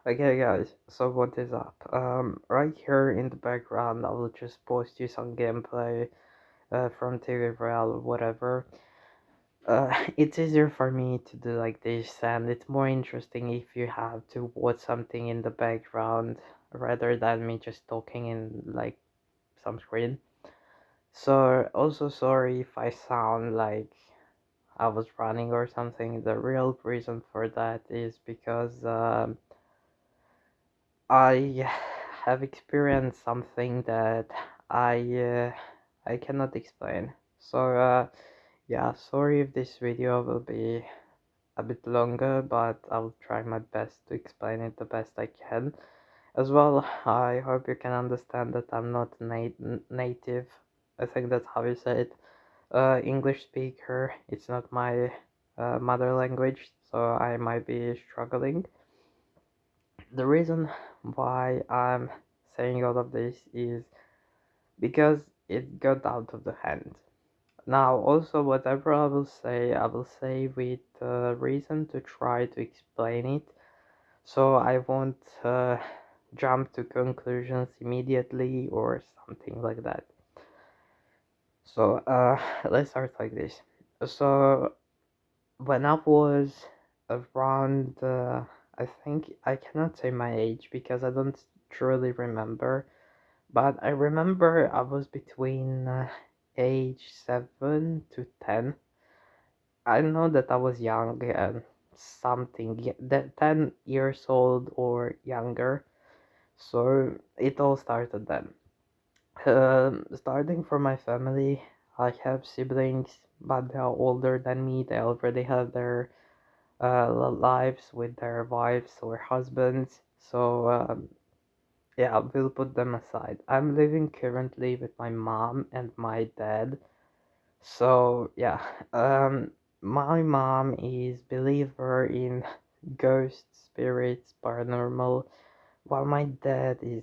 Okay, guys, so what is up? Right here in the background, I will just post you some gameplay from TV Real or whatever. It's easier for me to do like this, and it's more interesting if you have to watch something in the background rather than me just talking in like some screen. So, also sorry if I sound like I was running or something. The real reason for that is because I have experienced something that I cannot explain. So yeah, sorry if this video will be a bit longer, but I'll try my best to explain it the best I can. As well, I hope you can understand that I'm not native. I think that's how you say it. English speaker. It's not my mother language, so I might be struggling. The reason why I'm saying all of this is because it got out of the hand. Now, also, whatever I will say with reason to try to explain it, so I won't jump to conclusions immediately or something like that. So, let's start like this. So, when I was around, I think I cannot say my age because I don't truly remember, but I remember I was between age 7 to 10. I know that I was young and something, that 10 years old or younger, so it all started then. Starting from my family, I have siblings, but they are older than me. They already have their lives with their wives or husbands. So yeah, we'll put them aside. I'm living currently with my mom and my dad. So yeah, my mom is believer in ghosts, spirits, paranormal, while my dad is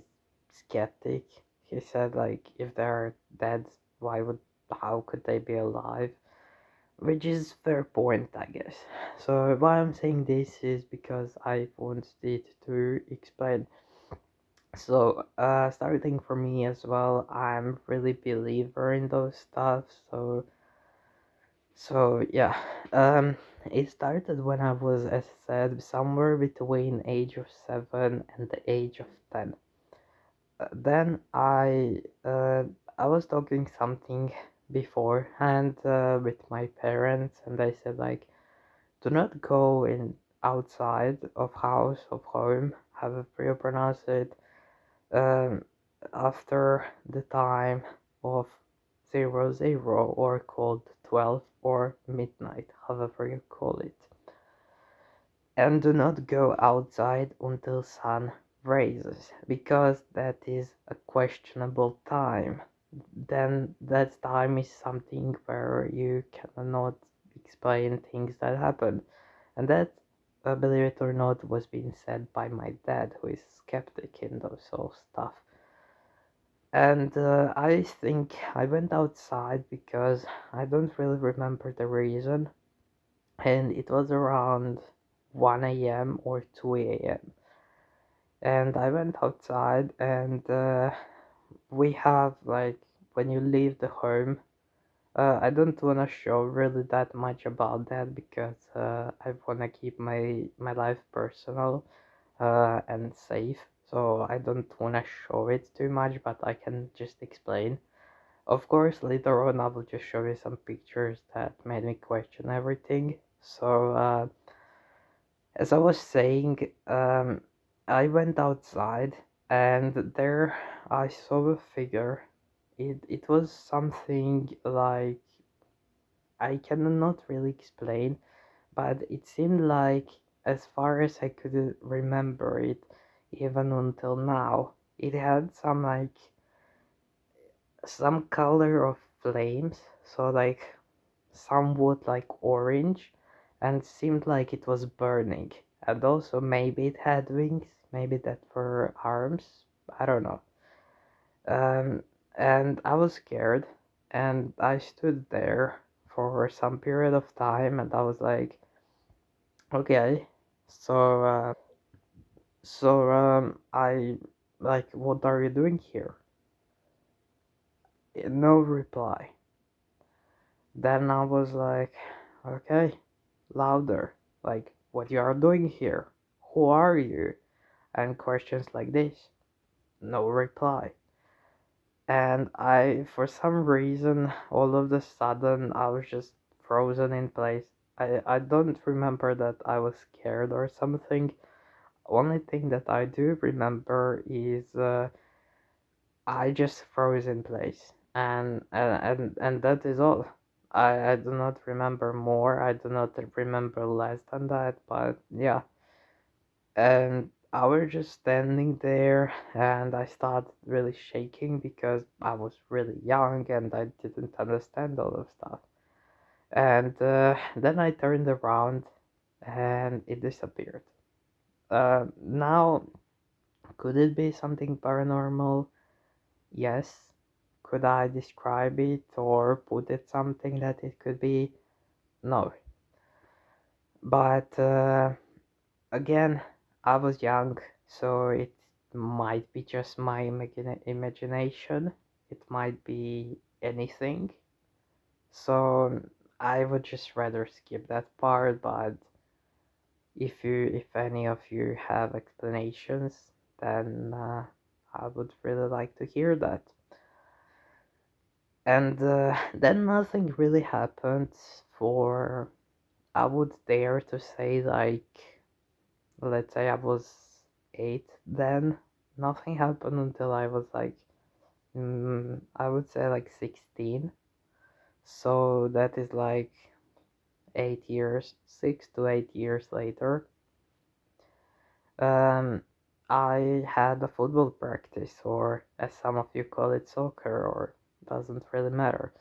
skeptic. He said like if they're dead, how could they be alive? Which is fair point, I guess. So why I'm saying this is because I wanted to explain. So starting for me as well, I'm really believer in those stuff. So yeah, it started when I was, as I said, somewhere between age of 7 and the age of 10. Then I was talking something beforehand with my parents, and they said like, do not go in outside of house of home. However you pronounce it. Um, After the time of 00 or called 12 or midnight, however you call it. And do not go outside until sun rises, because that is a questionable time. Then that time is something where you cannot explain things that happen. And that, believe it or not, was being said by my dad, who is skeptic in those sort of stuff. And I think I went outside because I don't really remember the reason, and it was around 1 a.m. or 2 a.m. And I went outside, and we have like when you leave the home. I don't wanna show really that much about that because I wanna keep my life personal and safe. So I don't wanna show it too much, but I can just explain. Of course, later on I will just show you some pictures that made me question everything. So, as I was saying, I went outside and there I saw a figure. It was something like I cannot really explain, but it seemed like, as far as I could remember it, even until now, it had some color of flames, so like somewhat like orange, and seemed like it was burning. And also maybe it had wings, maybe that were arms, I don't know. Um, and I was scared, and I stood there for some period of time, and I was like, okay, so So I like, what are you doing here? No reply. Then I was like, okay, louder. Like, what you are doing here? Who are you? And questions like this. No reply. And for some reason, all of a sudden, I was just frozen in place. I don't remember that I was scared or something. Only thing that I do remember is I just froze in place, and that is all. I do not remember more. I do not remember less than that. But yeah, and I was just standing there, and I started really shaking because I was really young and I didn't understand all of stuff. And then I turned around, and it disappeared. Now, could it be something paranormal? Yes. Could I describe it or put it something that it could be? No. But again, I was young, so it might be just my imagination. It might be anything. So I would just rather skip that part, but if any of you have explanations, then I would really like to hear that. And then nothing really happened for, I would dare to say, like, let's say I was 8 then. Nothing happened until I was like, I would say like 16. So that is like 8 years, 6 to 8 years later. Um, I had a football practice, or as some of you call it, soccer, or doesn't really matter.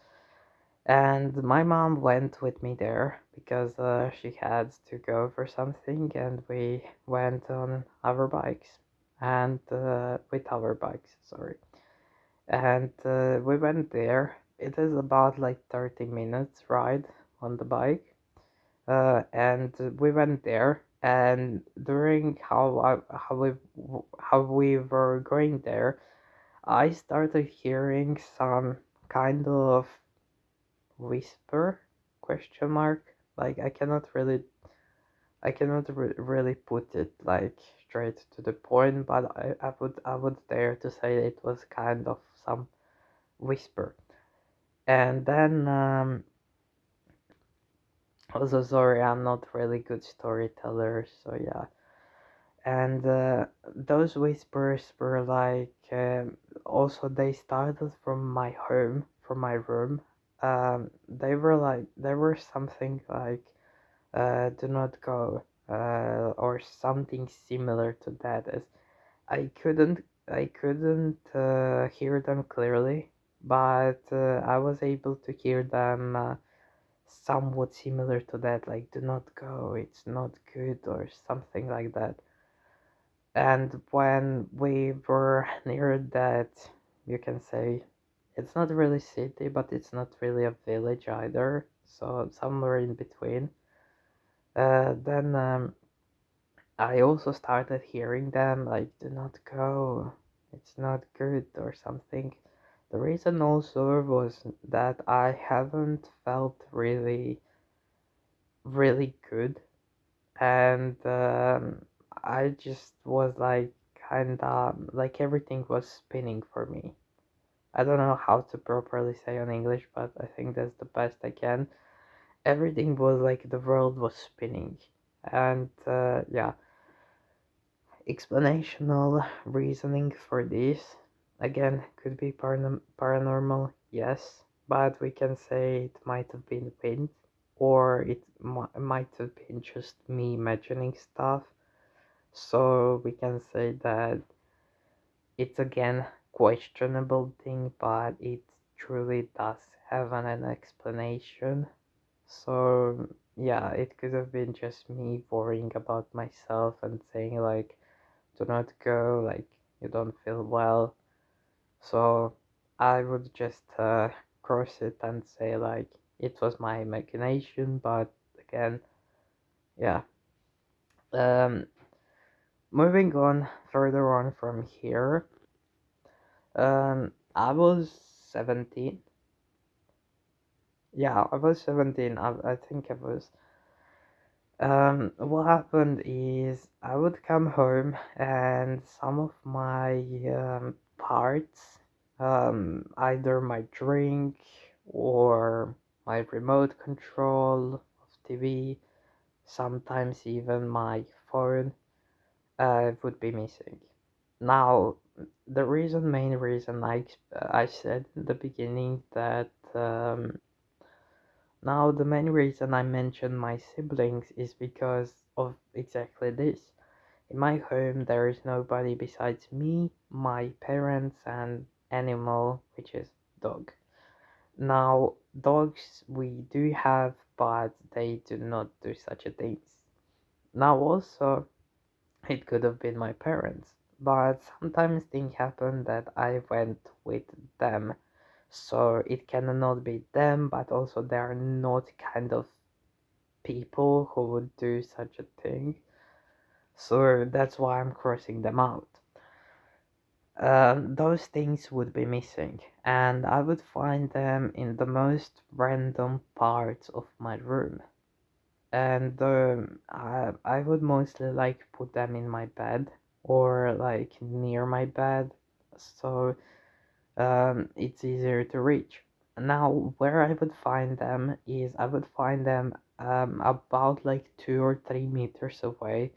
And my mom went with me there because she had to go for something, and we went on our bikes and with our bikes, sorry. And we went there. It is about like 30 minutes ride on the bike. And we went there, and during how we were going there, I started hearing some kind of whisper, question mark. Like, I cannot really put it like straight to the point, but I would dare to say it was kind of some whisper. And then also, sorry, I'm not really good storyteller, so yeah. And those whispers were like, also they started from my home, from my room. They were something like, do not go, or something similar to that. As I couldn't hear them clearly, but I was able to hear them somewhat similar to that, like, do not go, it's not good, or something like that. And when we were near that, you can say, it's not really city, but it's not really a village either, so somewhere in between. Then I also started hearing them like, do not go, it's not good, or something. The reason also was that I haven't felt really, really good, and I just was like, kinda like everything was spinning for me. I don't know how to properly say on English, but I think that's the best I can. Everything was like the world was spinning, and yeah. Explanational reasoning for this, again, could be paranormal, yes, but we can say it might have been wind, or it might have been just me imagining stuff. So we can say that it's again questionable thing, but it truly does have an explanation. So yeah, it could have been just me worrying about myself and saying like, do not go, like, you don't feel well. So I would just cross it and say like, it was my imagination. But again, yeah. Um, moving on further on from here, I was 17. Yeah, I was 17. I think I was. What happened is I would come home and some of my parts, either my drink or my remote control of TV, sometimes even my phone, would be missing. Now, the main reason I said in the beginning that now the main reason I mentioned my siblings is because of exactly this. In my home, there is nobody besides me, my parents, and animal, which is dog. Now, dogs we do have, but they do not do such a things. Now, also, it could have been my parents, but sometimes things happen that I went with them. So it cannot be them, but also they are not kind of people who would do such a thing. So that's why I'm crossing them out. Those things would be missing, and I would find them in the most random parts of my room. And I would mostly like put them in my bed or like near my bed, so it's easier to reach. Now, where I would find them is I would find them about like 2 or 3 meters away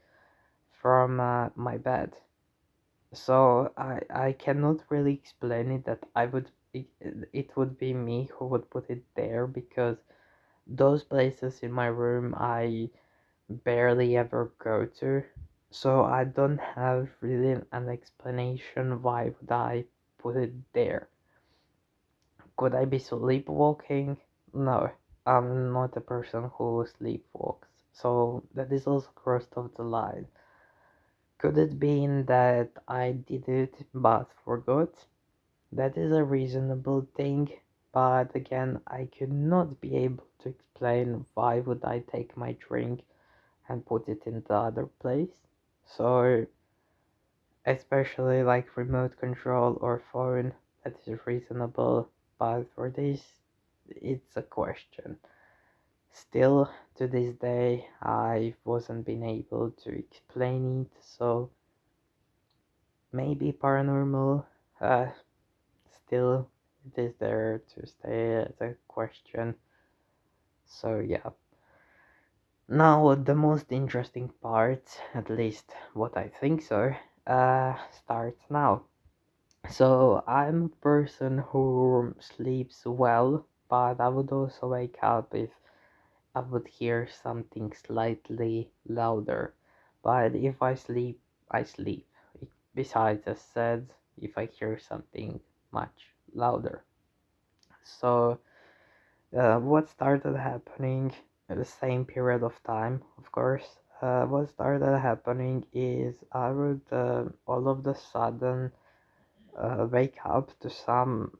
from my bed. So I cannot really explain it that it would be me who would put it there because those places in my room I barely ever go to. So I don't have really an explanation why would I put it there. Could I be sleepwalking? No, I'm not a person who sleepwalks. So that is also crossed off the line. Could it be that I did it but forgot? That is a reasonable thing, but again, I could not be able to explain why would I take my drink and put it in the other place. So, especially like remote control or phone, that is reasonable, but for this, it's a question. Still, to this day, I wasn't been able to explain it, so maybe paranormal, uh, still, it is there to stay as a question. So, yeah. Now, the most interesting part, at least what I think so, starts now. So, I'm a person who sleeps well, but I would also wake up if I would hear something slightly louder. But if I sleep, I sleep. Besides, as said, if I hear something much louder. So, what started happening at the same period of time, of course. What started happening is I would all of the sudden wake up to some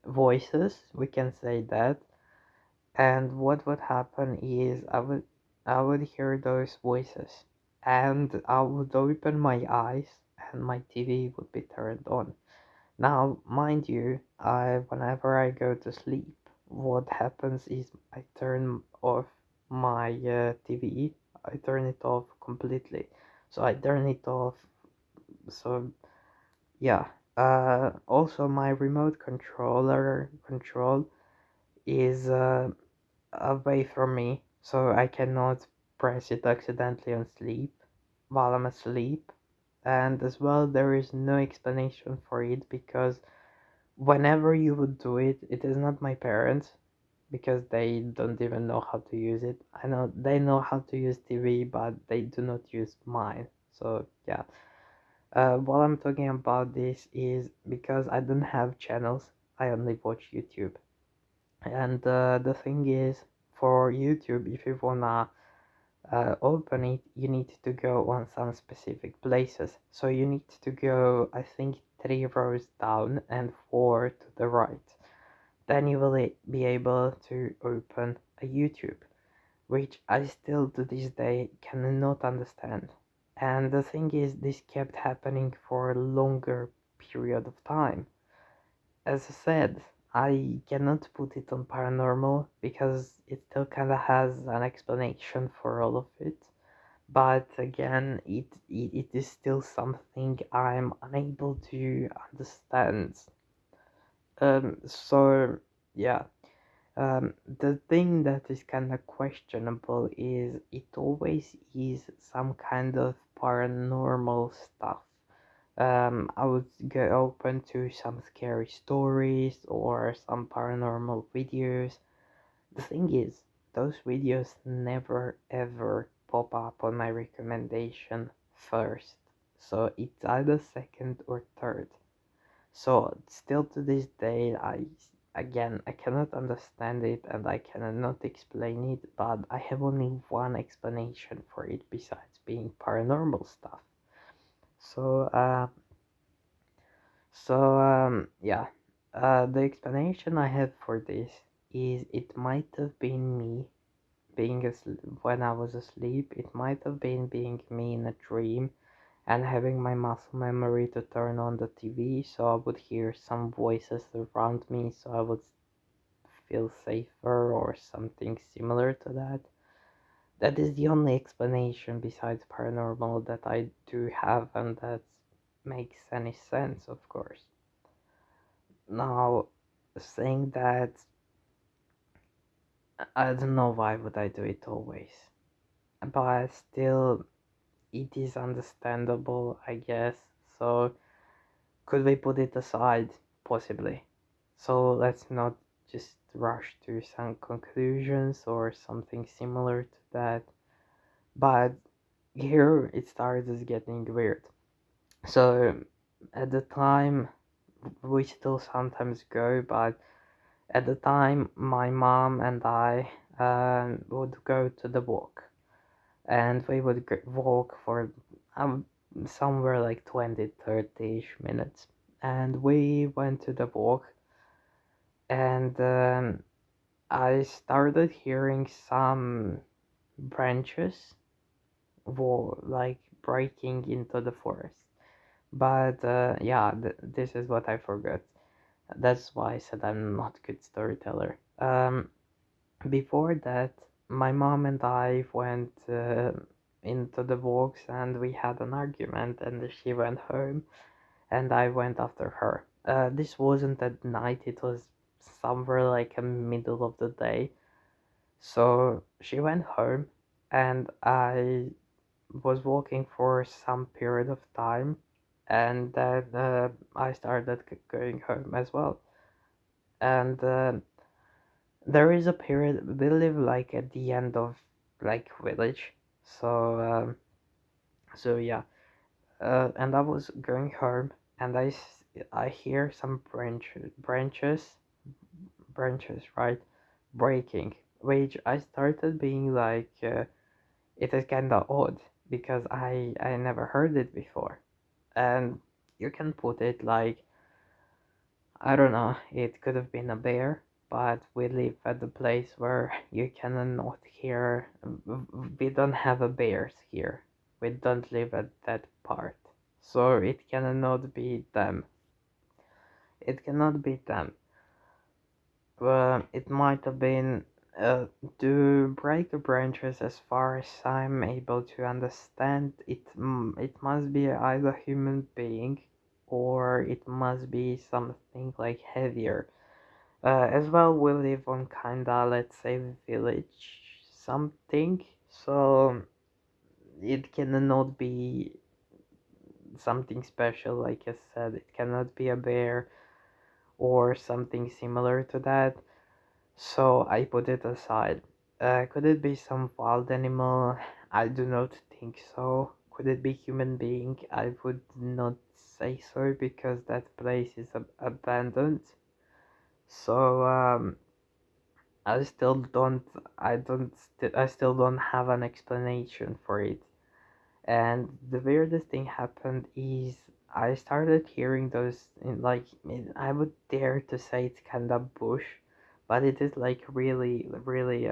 voices, we can say that. And what would happen is I would hear those voices, and I would open my eyes, and my TV would be turned on. Now, mind you, whenever I go to sleep, what happens is I turn off my TV. I turn it off completely. So I turn it off. So yeah. Also, my remote control is away from me, so I cannot press it accidentally on sleep while I'm asleep. And as well, there is no explanation for it because whenever you would do it, it is not my parents because they don't even know how to use it. I know they know how to use TV, but they do not use mine. So yeah. What I'm talking about this is because I don't have channels. I only watch YouTube. And the thing is, for YouTube, if you wanna open it, you need to go on some specific places. So you need to go, I think, 3 rows down and 4 to the right. Then you will be able to open a YouTube, which I still to this day cannot understand. And the thing is, this kept happening for a longer period of time. As I said, I cannot put it on paranormal because it still kind of has an explanation for all of it. But again, it is still something I'm unable to understand. So yeah, the thing that is kind of questionable is it always is some kind of paranormal stuff. I would go open to some scary stories or some paranormal videos. The thing is, those videos never ever pop up on my recommendation first. So it's either second or third. So still to this day, I cannot understand it and I cannot explain it, but I have only one explanation for it besides being paranormal stuff. So yeah, the explanation I have for this is it might have been me being asleep when I was asleep. It might have been being me in a dream and having my muscle memory to turn on the TV so I would hear some voices around me so I would feel safer or something similar to that. That is the only explanation besides paranormal that I do have, and that makes any sense, of course. Now, saying that, I don't know why would I do it always, but still, it is understandable, I guess. So, could we put it aside? Possibly. So, let's not just rush to some conclusions or something similar to that. But here it started getting weird. So, at the time, we still sometimes go, but at the time, my mom and I would go to the walk, and we would walk for um, somewhere like 20, 30-ish minutes. And we went to the walk, and I started hearing some branches like breaking into the forest. But yeah, this is what I forgot. That's why I said I'm not a good storyteller. Before that, my mom and I went into the walks and we had an argument, and she went home and I went after her. This wasn't at night, it was somewhere like a middle of the day. So she went home and I was walking for some period of time, and then I started going home as well. And there is a period we live like at the end of like village, so so yeah, and I was going home, and I hear some branches, right, breaking, which I started being like, it is kind of odd because I never heard it before, and you can put it like, I don't know, it could have been a bear, but we live at the place where you cannot hear. We don't have a bears here. We don't live at that part. So it cannot be them. It cannot be them. It might have been to break the branches. As far as I'm able to understand, it must be either human being or it must be something like heavier. As well, we live on kinda, let's say, village something, so it cannot be something special, like I said, it cannot be a bear or something similar to that, so I put it aside. Could it be some wild animal? I do not think so. Could it be human being? I would not say so because that place is abandoned. So I still don't have an explanation for it. And the weirdest thing happened is I started hearing those I would dare to say it's kind of bush, but it is like really, really,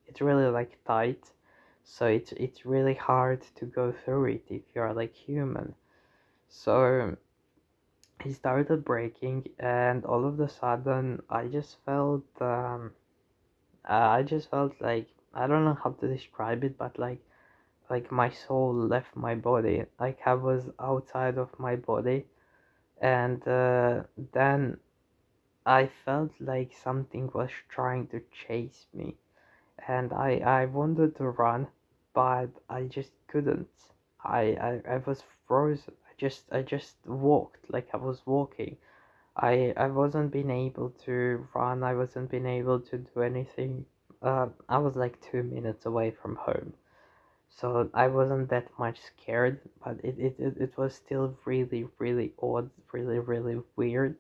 it's really like tight, So it's really hard to go through it if you're like human. So he started breaking, and all of a sudden I just felt like, I don't know how to describe it, but like my soul left my body, like I was outside of my body. And then I felt like something was trying to chase me, and I wanted to run, but I just couldn't. I was frozen. I just walked like I was walking. I wasn't being able to run. I wasn't being able to do anything. I was like 2 minutes away from home, so I wasn't that much scared, but it was still really, really odd, really, really weird.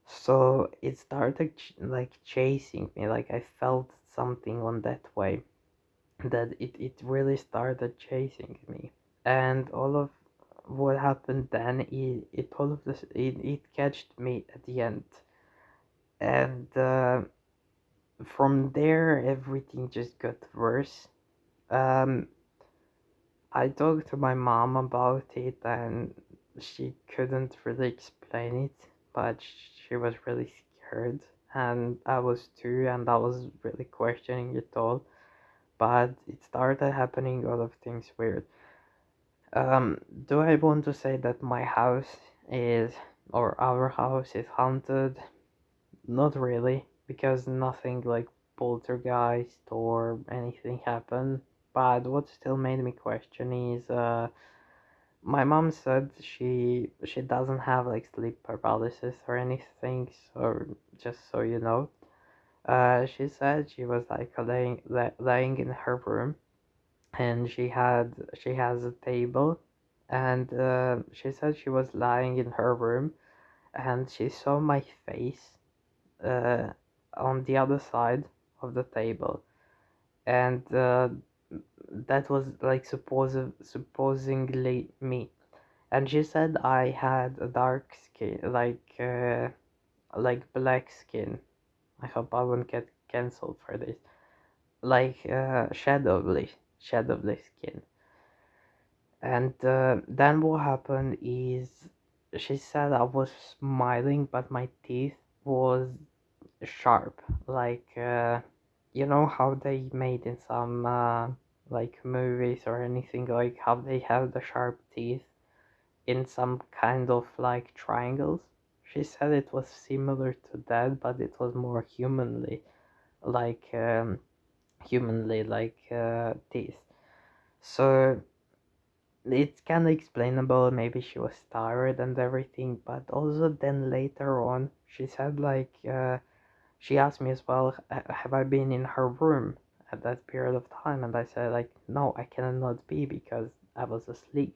So it started like chasing me, like I felt something on that way, that it really started chasing me. And all of what happened then, it all of this, it catched me at the end. And from there, everything just got worse. Um, I talked to my mom about it, and she couldn't really explain it, but she was really scared, and I was too, and I was really questioning it all. But it started happening a lot of things weird. Do I want to say that my house is, or our house is haunted? Not really, because nothing like poltergeist or anything happened. But what still made me question is, my mom said she doesn't have like sleep paralysis or anything, so just so you know. She said she was like laying in her room, and she has a table, and she said she was lying in her room, and she saw my face uh, on the other side of the table, and that was like supposedly me. And she said I had a dark skin, like black skin. I hope I won't get cancelled for this. Like shadowly skin. And then what happened is, she said I was smiling, but my teeth was sharp. Like you know how they made in some like movies or anything, like how they have the sharp teeth in some kind of like triangles. She said it was similar to that, but it was more like humanly like teeth. So it's kind of explainable. Maybe she was tired and everything, but also then later on, she said like she asked me as well, have I been in her room at that period of time? And I said like, no, I cannot be because I was asleep.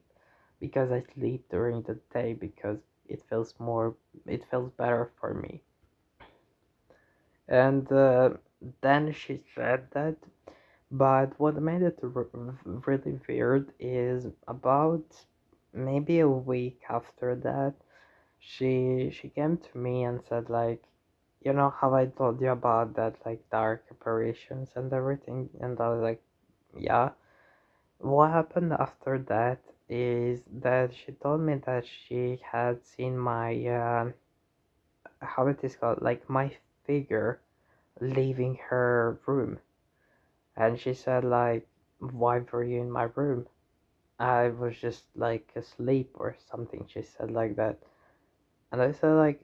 Because I sleep during the day because it feels more, it feels better for me. And then she said that, but what made it really weird is about maybe a week after that, she came to me and said like, you know how I told you about that like dark apparitions and everything? And I was like, yeah. What happened after that is that she told me that she had seen my how it is called, like my figure leaving her room. And she said like, why were you in my room? I was just like asleep or something, she said like that. And I said like,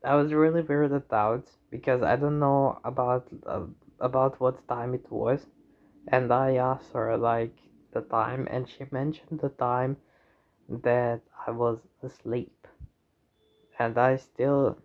I was really weirded out because I don't know about what time it was. And I asked her like the time, and she mentioned the time that I was asleep. And I still